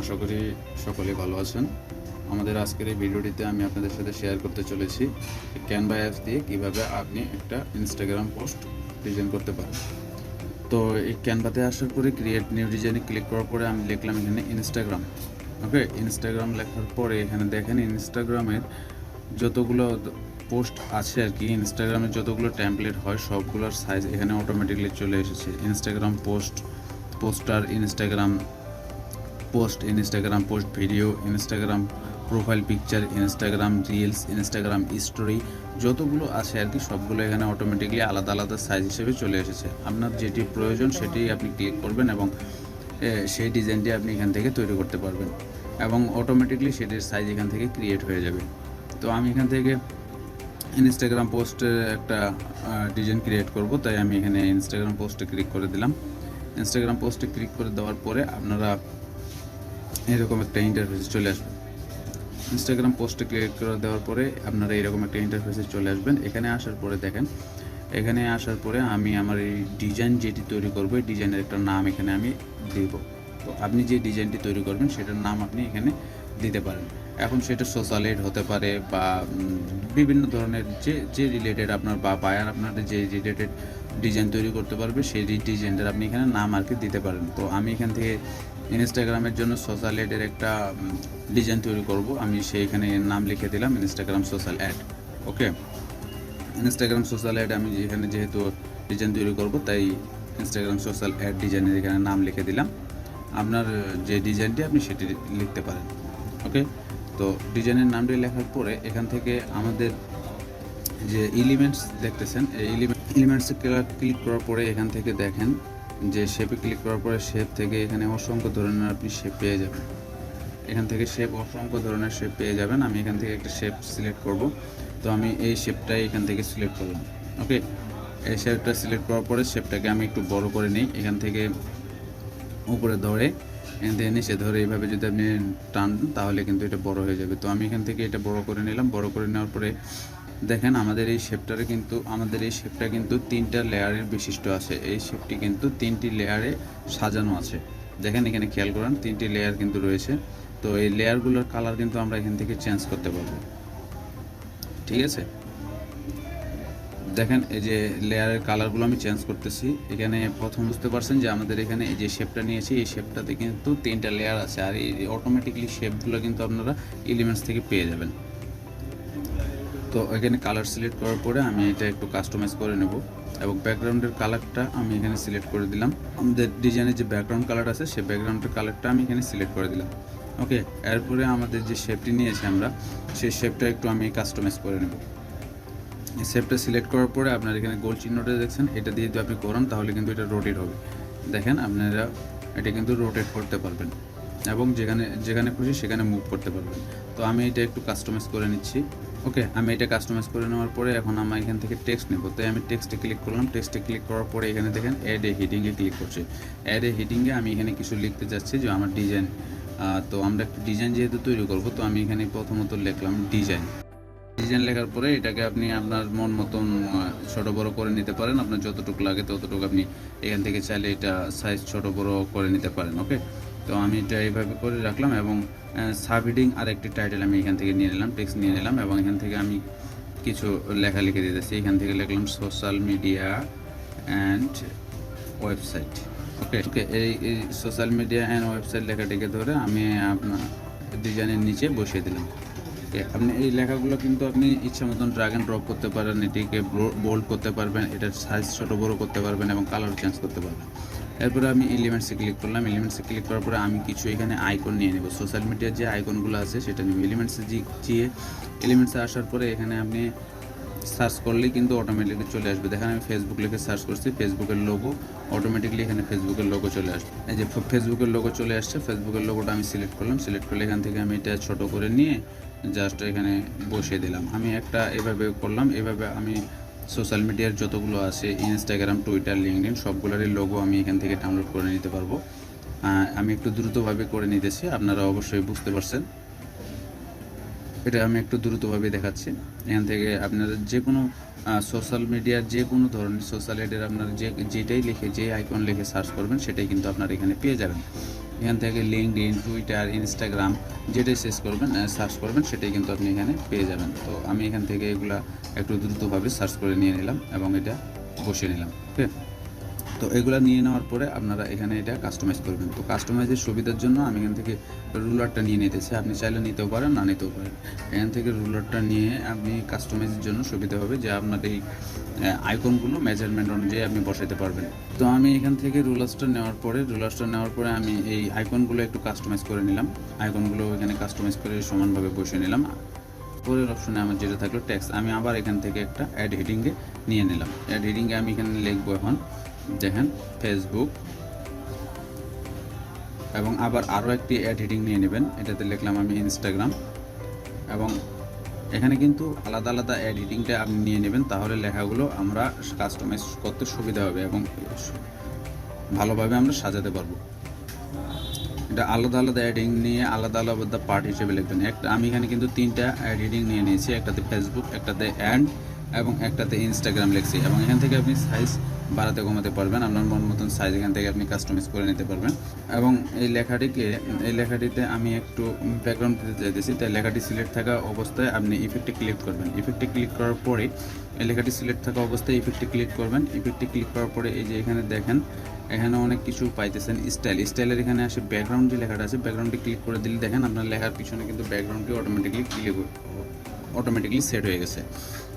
আশা করি সকলে ভালো আছেন। আমাদের আজকের এই ভিডিওটিতে আমি আপনাদের সাথে শেয়ার করতে চলেছি ক্যানভা অ্যাপস দিয়ে কিভাবে আপনি একটা ইনস্টাগ্রাম পোস্ট ডিজাইন করতে পারেন। তো এই ক্যানভাতে আসার পরে ক্রিয়েট নিউ ডিজাইনে ক্লিক করার পরে আমি লিখলাম এখানে ইনস্টাগ্রাম। ওকে, ইনস্টাগ্রাম লেখার পরে এখানে দেখেন ইনস্টাগ্রামের যতগুলো পোস্ট আছে আর কি, ইনস্টাগ্রামের যতগুলো টেমপ্লেট হয় সবগুলোর সাইজ এখানে অটোমেটিকলি চলে এসেছে। Instagram post, poster, Instagram post video, Instagram profile picture, Instagram reels, Instagram story, যতগুলো আছে আর কি সবগুলো এখানে অটোমেটিকলি আলাদা আলাদা সাইজ হিসেবে চলে এসেছে। আপনার যেটি প্রয়োজন সেটি আপনি ক্লিক করবেন এবং সেই ডিজাইনটি আপনি এখান থেকে তৈরি করতে পারবেন এবং অটোমেটিকলি সেটির সাইজ এখান থেকে ক্রিয়েট হয়ে যাবে। তো আমি এখান থেকে ইনস্টাগ্রাম পোস্টের একটা ডিজাইন ক্রিয়েট করব, তাই আমি এখানে ইনস্টাগ্রাম পোস্টে ক্লিক করে দিলাম। ইনস্টাগ্রাম পোস্টে ক্লিক করে দেওয়ার পরে আপনারা এরকম একটা ইন্টারফেসে চলে আসবেন। ইনস্টাগ্রাম পোস্টে ক্লিক করে দেওয়ার পরে আপনারা এরকম একটা ইন্টারফেসে চলে আসবেন। এখানে আসার পরে দেখেন, এখানে আসার পরে আমি আমার এই ডিজাইন যেটি তৈরি করব এই ডিজাইনের একটা নাম এখানে আমি দেব। তো আপনি যে ডিজাইনটি তৈরি করবেন সেটার নাম আপনি এখানে দিতে পারেন। এখন সেটা সোশ্যাল এড হতে পারে বা বিভিন্ন ধরনের যে রিলেটেড আপনার বা বায়ার আপনাদের যে রিলেটেড ডিজাইন তৈরি করতে পারবে সেই ডিজাইনটার আপনি এখানে নাম আর কি দিতে পারেন। তো আমি এখান থেকে ইনস্টাগ্রামের জন্য সোশ্যাল এডের একটা ডিজাইন তৈরি করব, আমি সেইখানে নাম লিখে দিলাম ইনস্টাগ্রাম সোশ্যাল অ্যাড। ওকে, ইনস্টাগ্রাম সোশ্যাল অ্যাড আমি এখানে যেহেতু ডিজাইন তৈরি করব তাই ইনস্টাগ্রাম সোশ্যাল অ্যাড ডিজাইনের এখানে নাম লিখে দিলাম। আপনার যে ডিজাইনটি আপনি সেটি লিখতে পারেন। ওকে, তো ডিজাইনের নামটি লেখার পরে এখান থেকে আমাদের যে এলিমেন্টস দেখতেছেন এই এলিমেন্টসে ক্লিক করার পরে এখান থেকে দেখেন যে শেপে ক্লিক করার পরে শেপ থেকে এখানে অসংখ্য ধরনের আপনি শেপ পেয়ে যাবেন। এখান থেকে অসংখ্য ধরনের শেপ পেয়ে যাবেন। আমি এখান থেকে একটা শেপ সিলেক্ট করব, তো আমি এই শেপটাই এখান থেকে সিলেক্ট করলাম। ওকে, এই শেপটা সিলেক্ট করার পরে শেপটাকে আমি একটু বড় করে নিই। এখান থেকে উপরে ধরে এখান থেকে নিচে ধরে এইভাবে যদি আপনি টান তাহলে কিন্তু এটা বড় হয়ে যাবে। তো আমি এখান থেকে এটা বড় করে নিলাম। বড় করে নেওয়ার পরে দেখেন আমাদের এই শেপটা কিন্তু 3টা লেয়ারের বিশিষ্ট আছে। এই শেপটি কিন্তু 3টি লেয়ারে সাজানো আছে। দেখেন এখানে খেয়াল করেন 3টি লেয়ার কিন্তু রয়েছে। তো এই লেয়ারগুলোর কালার কিন্তু আমরা এখান থেকে চেঞ্জ করতে পারবো। ঠিক আছে, দেখেন এই যে লেয়ারের কালারগুলো আমি চেঞ্জ করতেছি। এখানে প্রথম বুঝতে পারছেন যে আমাদের এখানে এই যে শেপটা নিয়েছি এই শেপটাতে কিন্তু 3টা লেয়ার আছে, আর এই অটোমেটিকলি শেপগুলো কিন্তু আপনারা এলিমেন্টস থেকে পেয়ে যাবেন। তো এখানে কালার সিলেক্ট করার পরে আমি এটা একটু কাস্টমাইজ করে নেব এবং ব্যাকগ্রাউন্ডের কালারটা আমি এখানে সিলেক্ট করে দিলাম। আমাদের ডিজাইনের যে ব্যাকগ্রাউন্ড কালার আছে সেই ব্যাকগ্রাউন্ডের কালারটা আমি এখানে সিলেক্ট করে দিলাম। ওকে, এরপরে আমাদের যে শেপটি নিয়েছি আমরা সেই শেপটা একটু আমি কাস্টমাইজ করে নেব। এই শেপটা সিলেক্ট করার পরে আপনার এখানে গোল চিহ্নটা দেখছেন, এটা দিয়ে যদি আপনি করান তাহলে কিন্তু এটা রোটেট হবে। দেখেন আপনারা এটা কিন্তু রোটেট করতে পারবেন এবং যেখানে খুশি সেখানে মুভ করতে পারবেন। তো আমি এটা একটু কাস্টমাইজ করে নিচ্ছি। ওকে, আমি এটা কাস্টমাইজ করে নেওয়ার পরে এখন আমরা এখান থেকে টেক্সট নেব। তাই আমি টেক্সটে ক্লিক করলাম। টেক্সটে ক্লিক করার পরে এখানে দেখেন অ্যাড এ হেডিংয়ে ক্লিক করছি। অ্যাড এ হেডিংয়ে আমি এখানে কিছু লিখতে চাচ্ছি যে আমার ডিজাইন। তো আমরা একটা ডিজাইন যেহেতু তৈরি করব, তো আমি এখানে প্রথমত লিখলাম ডিজাইন লেখার পরে এটাকে আপনি আপনার মন মতন ছোট বড় করে নিতে পারেন। আপনার যতটুকু লাগে ততটুকু আপনি এখান থেকে চাইলে এটা সাইজ ছোট বড় করে নিতে পারেন। ওকে, তো আমি এটা এইভাবে করে রাখলাম এবং সাবহেডিং আর একটি টাইটেল আমি এখান থেকে নিয়ে নিলাম, টেক্সট নিয়ে নিলাম এবং এখান থেকে আমি কিছু লেখা লিখে দিতেছি। এখান থেকে লিখলাম সোশ্যাল মিডিয়া অ্যান্ড ওয়েবসাইট। ওকে, এই সোশ্যাল মিডিয়া অ্যান্ড ওয়েবসাইট লেখাটিকে ধরে আমি আপনার ডিজাইনের নিচে বসিয়ে দিলাম। আপনি এই লেখাগুলো কিন্তু আপনি ইচ্ছা মতন ড্র্যাগ অ্যান্ড ড্রপ করতে পারেন, এটিকে বোল্ড করতে পারবেন, এটার সাইজ ছোটো বড়ো করতে পারবেন এবং কালার চেঞ্জ করতে পারবেন। এরপরে আমি এলিমেন্টসে ক্লিক করলাম। এলিমেন্টসে ক্লিক করার পরে আমি কিছু এখানে আইকন নিয়ে নেব। সোশ্যাল মিডিয়ার যে আইকনগুলো আছে সেটা নিব। এলিমেন্টসে আসার পরে এখানে আপনি সার্চ করলেই কিন্তু অটোমেটিকলি চলে আসবে। দেখেন আমি ফেসবুক লিখে সার্চ করছি, ফেসবুকের লোগো অটোমেটিকলি এখানে ফেসবুকের লোগো চলে আসবে। এই যে ফেসবুকের লোগো চলে আসছে, ফেসবুকের লোগোটা আমি সিলেক্ট করলাম। সিলেক্ট করলে এখান থেকে আমি এটা ছোট করে নিয়ে জাস্ট এখানে বসিয়ে দিলাম। আমি একটা এভাবে করলাম। এভাবে আমি সোশ্যাল মিডিয়ার যতগুলো আছে ইনস্টাগ্রাম, টুইটার, লিঙ্কডইন সবগুলোরই লোগো আমি এখান থেকে ডাউনলোড করে নিতে পারবো। আমি একটু দ্রুতভাবে করে নিতেছি, আপনারা অবশ্যই বুঝতে পারছেন। এটা আমি একটু দ্রুতভাবে দেখাচ্ছি। এখান থেকে আপনারা যে কোনো সোশ্যাল মিডিয়ার যে কোনো ধরনের সোশ্যাল এডের আপনারা যেটাই লিখে যে আইকন লিখে সার্চ করবেন সেটাই কিন্তু আপনারা এখানে পেয়ে যাবেন। এখান থেকে লিঙ্কডইন, টুইটার, ইনস্টাগ্রাম যেটাই সার্চ করবেন সেটাই কিন্তু আপনি এখানে পেয়ে যাবেন। তো আমি এখান থেকে এগুলা একটু দ্রুতভাবে সার্চ করে নিয়ে নিলাম এবং এটা বসিয়ে নিলাম। ওকে, তো এগুলো নিয়ে নেওয়ার পরে আপনারা এখানে এটা কাস্টমাইজ করবেন। তো কাস্টমাইজের সুবিধার জন্য আমি এখান থেকে রুলারটা নিয়ে নিতেছি, আপনি চাইলে নিতেও পারেন, না নিতেও পারেন। এখান থেকে রুলারটা নিয়ে আপনি কাস্টমাইজের জন্য সুবিধা হবে যে আপনার এই আইকনগুলো মেজারমেন্ট অনুযায়ী আপনি বসাতে পারবেন। তো আমি এখান থেকে রুলারসটা নেওয়ার পরে আমি এই আইকনগুলো একটু কাস্টমাইজ করে নিলাম। আইকনগুলো এখানে কাস্টমাইজ করে সমানভাবে বসিয়ে নিলাম। পরের অপশনে আমার যেটা থাকলো টেক্সট, আমি আবার এখান থেকে একটা অ্যাড হেডিংয়ে নিয়ে নিলাম। অ্যাড হেডিংয়ে আমি এখানে লিখবো এখন দেখেন ফেসবুক, এবং আবার আরও একটি অ্যাড হেডিং নিয়ে নেবেন, এটাতে লিখলাম আমি ইনস্টাগ্রাম। এবং এখানে কিন্তু আলাদা আলাদা অ্যাড হেডিংটা আপনি নিয়ে নেবেন, তাহলে লেখাগুলো আমরা কাস্টমাইজ করতে সুবিধা হবে এবং ভালোভাবে আমরা সাজাতে পারবো। এটা আলাদা আলাদা অ্যাডিং নিয়ে আলাদা আলাদা পার্ট হিসেবে লিখবেন। আমি এখানে কিন্তু 3টা অ্যাড হেডিং নিয়ে নিয়েছি, একটাতে ফেসবুক, একটাতে অ্যাড এবং একটাতে ইনস্টাগ্রাম লিখছি। এবং এখান থেকে আপনি সাইজ বাড়াতে কমাতে পারবেন, আপনার মন মতন সাইজ এখান থেকে আপনি কাস্টমাইজ করে নিতে পারবেন। এবং এই লেখাটিতে আমি একটু ব্যাকগ্রাউন্ড দিতে চাইতেছি, তাই লেখাটি সিলেক্ট থাকা অবস্থায় আপনি ইফেক্টে ক্লিক করবেন। ইফেক্টে ক্লিক করার পরে এই লেখাটি সিলেক্ট থাকা অবস্থায় ইফেক্টে ক্লিক করবেন। ইফেক্টে ক্লিক করার পরে এই যে এখানে দেখেন এখানে অনেক কিছু পাইতেছেন, স্টাইলের এখানে আসে ব্যাকগ্রাউন্ড যে লেখাটা আছে ব্যাকগ্রাউন্ডে ক্লিক করে দিলে দেখেন আপনার লেখার পিছনে কিন্তু ব্যাকগ্রাউন্ডটি অটোমেটিকলি সেট হয়ে গেছে।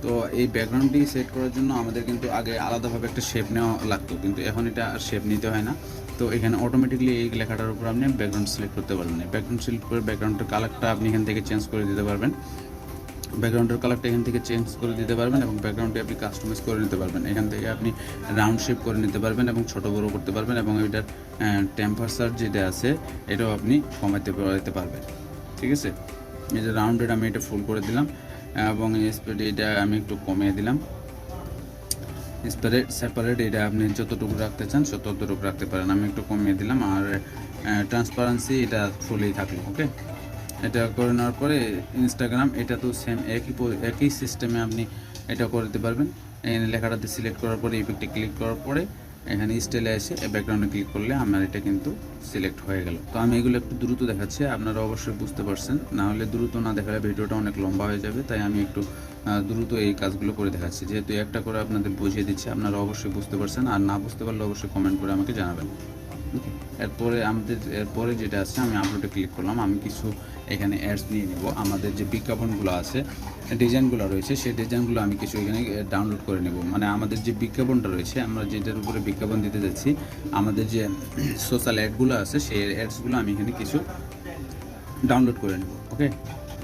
তো এই ব্যাকগ্রাউন্ডটি সেট করার জন্য আমাদের কিন্তু আগে আলাদাভাবে একটা শেপ নেওয়া লাগতো, কিন্তু এখন এটা আর শেপ নিতে হয় না। তো এখানে অটোমেটিকলি এই লেখাটার উপর আপনি ব্যাকগ্রাউন্ড সিলেক্ট করতে পারবেন। ব্যাকগ্রাউন্ড সিলেক্ট করে ব্যাকগ্রাউন্ডের কালারটা আপনি এখান থেকে চেঞ্জ করে দিতে পারবেন। ব্যাকগ্রাউন্ডের কালারটা এখান থেকে চেঞ্জ করে দিতে পারবেন এবং ব্যাকগ্রাউন্ডটি আপনি কাস্টমাইজ করে নিতে পারবেন। এখান থেকে আপনি রাউন্ড শেপ করে নিতে পারবেন এবং ছোটো বড়ো করতে পারবেন, এবং এটার টেম্পারেচার যেটা আছে এটাও আপনি কমাতে পারবেন। ঠিক আছে, এই যে রাউন্ডেড আমি এটা ফুল করে দিলাম এবং স্প্রেড এটা আমি একটু কমিয়ে দিলাম। সেপারেট এটা আপনি যতটুকু রাখতে চান ততটুকু রাখতে পারেন, আমি একটু কমিয়ে দিলাম। আর ট্রান্সপারেন্সি এটা ফুলই থাকলো। ওকে, এটা করে নেওয়ার পরে ইনস্টাগ্রাম, এটা তো সেম একই সিস্টেমে আপনি এটা করতে পারবেন। এখানে লেখাটাতে সিলেক্ট করার পরে ইফেক্টে ক্লিক করার পরে এখানে স্টাইলে এসে ব্যাকগ্রাউন্ডে ক্লিক করলে আমার এটা কিন্তু সিলেক্ট হয়ে গেল। তো আমি এগুলো একটু দ্রুত দেখাচ্ছি, আপনারা অবশ্যই বুঝতে পারছেন, না হলে দ্রুত না দেখালে ভিডিওটা অনেক লম্বা হয়ে যাবে, তাই আমি একটু দ্রুত এই কাজগুলো করে দেখাচ্ছি। যেহেতু একটা করে আপনাদের বুঝিয়ে দিচ্ছি, আপনারা অবশ্যই বুঝতে পারছেন, আর না বুঝতে পারলে অবশ্যই কমেন্ট করে আমাকে জানাবেন। ওকে, এরপরে যেটা আছে আমি আপলোডে ক্লিক করলাম। আমি কিছু এখানে অ্যাডস নিয়ে নেব। আমাদের যে বিজ্ঞাপনগুলো আছে, ডিজাইনগুলো রয়েছে, সেই ডিজাইনগুলো আমি কিছু এখানে ডাউনলোড করে নেব। মানে আমাদের যে বিজ্ঞাপনটা রয়েছে, আমরা যেটার উপরে বিজ্ঞাপন দিতে যাচ্ছি, আমাদের যে সোশ্যাল অ্যাডগুলো আছে সেই অ্যাডসগুলো আমি এখানে কিছু ডাউনলোড করে নেব। ওকে,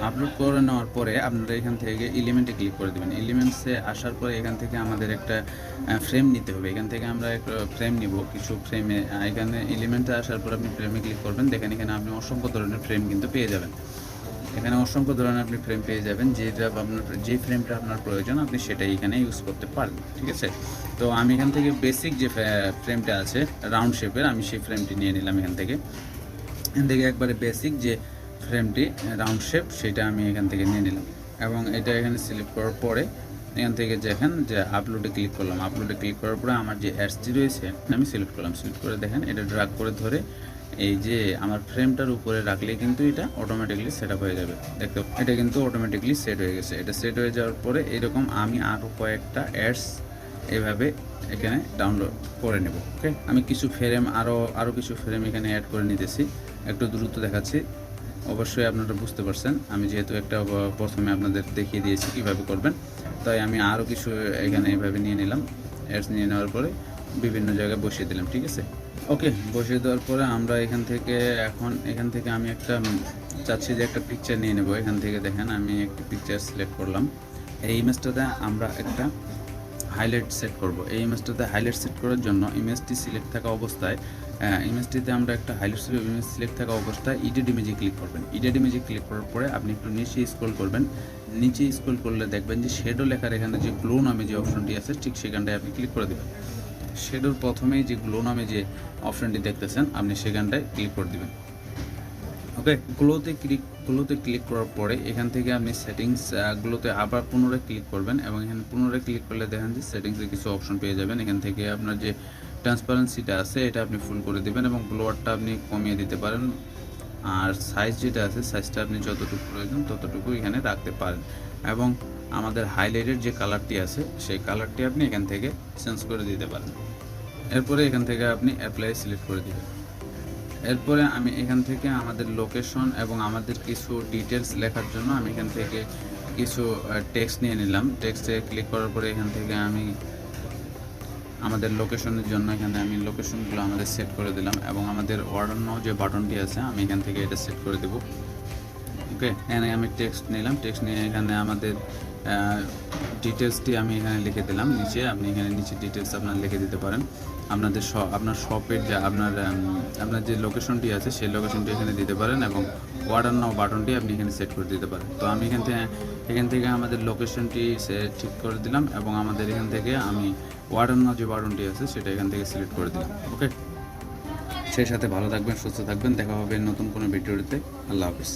আপলোড করে নেওয়ার পরে আপনারা এখান থেকে এলিমেন্টে ক্লিক করে দেবেন। এলিমেন্টসে আসার পরে এখান থেকে আমাদের একটা ফ্রেম নিতে হবে। এখান থেকে আমরা একটা ফ্রেম নিব, কিছু ফ্রেমে এখানে এলিমেন্টে আসার পর আপনি ফ্রেমে ক্লিক করবেন। দেখেন এখানে আপনি অসংখ্য ধরনের ফ্রেম কিন্তু পেয়ে যাবেন। এখানে অসংখ্য ধরনের আপনি ফ্রেম পেয়ে যাবেন, যে ফ্রেমটা আপনার প্রয়োজন আপনি সেটাই এখানে ইউজ করতে পারেন। ঠিক আছে, তো আমি এখান থেকে বেসিক যে ফ্রেমটা আছে রাউন্ড শেপের, আমি সেই ফ্রেমটি নিয়ে নিলাম। এখান থেকে একবারে বেসিক যে ফ্রেমটি রাউন্ড শেপ সেটা আমি এখান থেকে নিয়ে নিলাম এবং এটা এখানে সিলেক্ট করার পরে এখান থেকে দেখেন যে আপলোডে ক্লিক করলাম। আপলোডে ক্লিক করার পরে আমার যে অ্যাডসটি রয়েছে আমি সিলেক্ট করলাম। সিলেক্ট করে দেখেন এটা ড্র্যাগ করে ধরে এই যে আমার ফ্রেমটার উপরে রাখলে কিন্তু এটা অটোমেটিকলি সেট আপ হয়ে যাবে। দেখো এটা কিন্তু অটোমেটিকলি সেট হয়ে গেছে। এটা সেট হয়ে যাওয়ার পরে এরকম আমি আরও কয়েকটা অ্যাডস এভাবে এখানে ডাউনলোড করে নেব। ওকে, আমি কিছু ফ্রেম আরও কিছু ফ্রেম এখানে অ্যাড করে নিতেছি, একটু দ্রুত দেখাচ্ছি। অবশ্যই আপনারা বুঝতে পারছেন, আমি যেহেতু একটা প্রথমে আপনাদের দেখিয়ে দিয়েছি কীভাবে করবেন, তাই আমি আরও কিছু এখানে এভাবে নিয়ে নিলাম। অ্যাডস নিয়ে নেওয়ার পরে বিভিন্ন জায়গায় বসিয়ে দিলাম। ঠিক আছে, ওকে, বসিয়ে দেওয়ার পরে আমরা এখান থেকে আমি একটা চাচ্ছি যে একটা পিকচার নিয়ে নেব। এখান থেকে দেখেন আমি একটা পিকচার সিলেক্ট করলাম। এই ইমেজটাতে আমরা একটা হাইলাইট সেট করব। এই ইমেজটাতে হাইলাইট সেট করার জন্য ইমেজটি সিলেক্ট থাকা অবস্থায় ইমেজটিতে আমরা একটা হাইলাইট ইমেজ সিলেক্ট থাকা অবস্থায় এডিট ইমেজে ক্লিক করবেন। এডিট ইমেজে ক্লিক করার পরে আপনি একটু নিচে স্ক্রল করবেন। নিচে স্ক্রল করলে দেখবেন যে শেডো লেখার এখানে যে গ্লো নামে যে অপশনটি আছে ঠিক সেখানটায় আপনি ক্লিক করে দেবেন। শেডোর প্রথমেই যে গ্লো নামে যে অপশনটি দেখতেছেন আপনি সেখানটায় ক্লিক করে দেবেন। ওকে, গ্লোতে ক্লিক করার পরে এখান থেকে আপনি সেটিংসগুলোতে আবার পুনরায় ক্লিক করবেন এবং এখানে পুনরায় ক্লিক করলে দেখেন যে সেটিংসে কিছু অপশন পেয়ে যাবেন। এখান থেকে আপনার যে ট্রান্সপারেন্সিটা আছে এটা আপনি ফুল করে দিবেন এবং ব্লোয়ারটা আপনি কমিয়ে দিতে পারেন। আর সাইজ যেটা আছে সাইজটা আপনি যতটুকু প্রয়োজন ততটুকু এখানে রাখতে পারেন। এবং আমাদের হাইলাইটের যে কালারটি আছে সেই কালারটি আপনি এখান থেকে চেঞ্জ করে দিতে পারেন। এরপরে এখান থেকে আপনি অ্যাপ্লাই সিলেক্ট করে দিবেন। এরপরে আমি এখান থেকে আমাদের লোকেশন এবং আমাদের কিছু ডিটেলস লেখার জন্য আমি এখান থেকে কিছু টেক্সট নিয়ে নিলাম। টেক্সটে ক্লিক করার পরে এখান থেকে আমি আমাদের লোকেশনের জন্য এখানে আমি লোকেশনগুলো আমাদের সেট করে দিলাম এবং আমাদের অর্ডার নাও যে বাটনটি আছে আমি এখান থেকে এটা সেট করে দেব। ওকে, এখানে আমি টেক্সট নিলাম, টেক্সট নিয়ে এখানে আমাদের ডিটেলসটি আমি এখানে লিখে দিলাম নিচে। আপনি এখানে নিচে ডিটেলস আপনার লিখে দিতে পারেন। আপনাদের আপনার শপের যে আপনার যে লোকেশনটি আছে সেই লোকেশনটি এখানে দিতে পারেন এবং অর্ডার নাও বাটনটি আপনি এখানে সেট করে দিতে পারেন। তো আমি এখান থেকে আমাদের লোকেশনটি ঠিক করে দিলাম এবং আমাদের এখান থেকে আমি অর্ডার নাও যে বাটনটি আছে সেটা এখান থেকে সিলেক্ট করে দিলাম। ওকে, সেই সাথে ভালো থাকবেন, সুস্থ থাকবেন, দেখা হবে নতুন কোনো ভিডিওতে। আল্লাহ হাফিজ।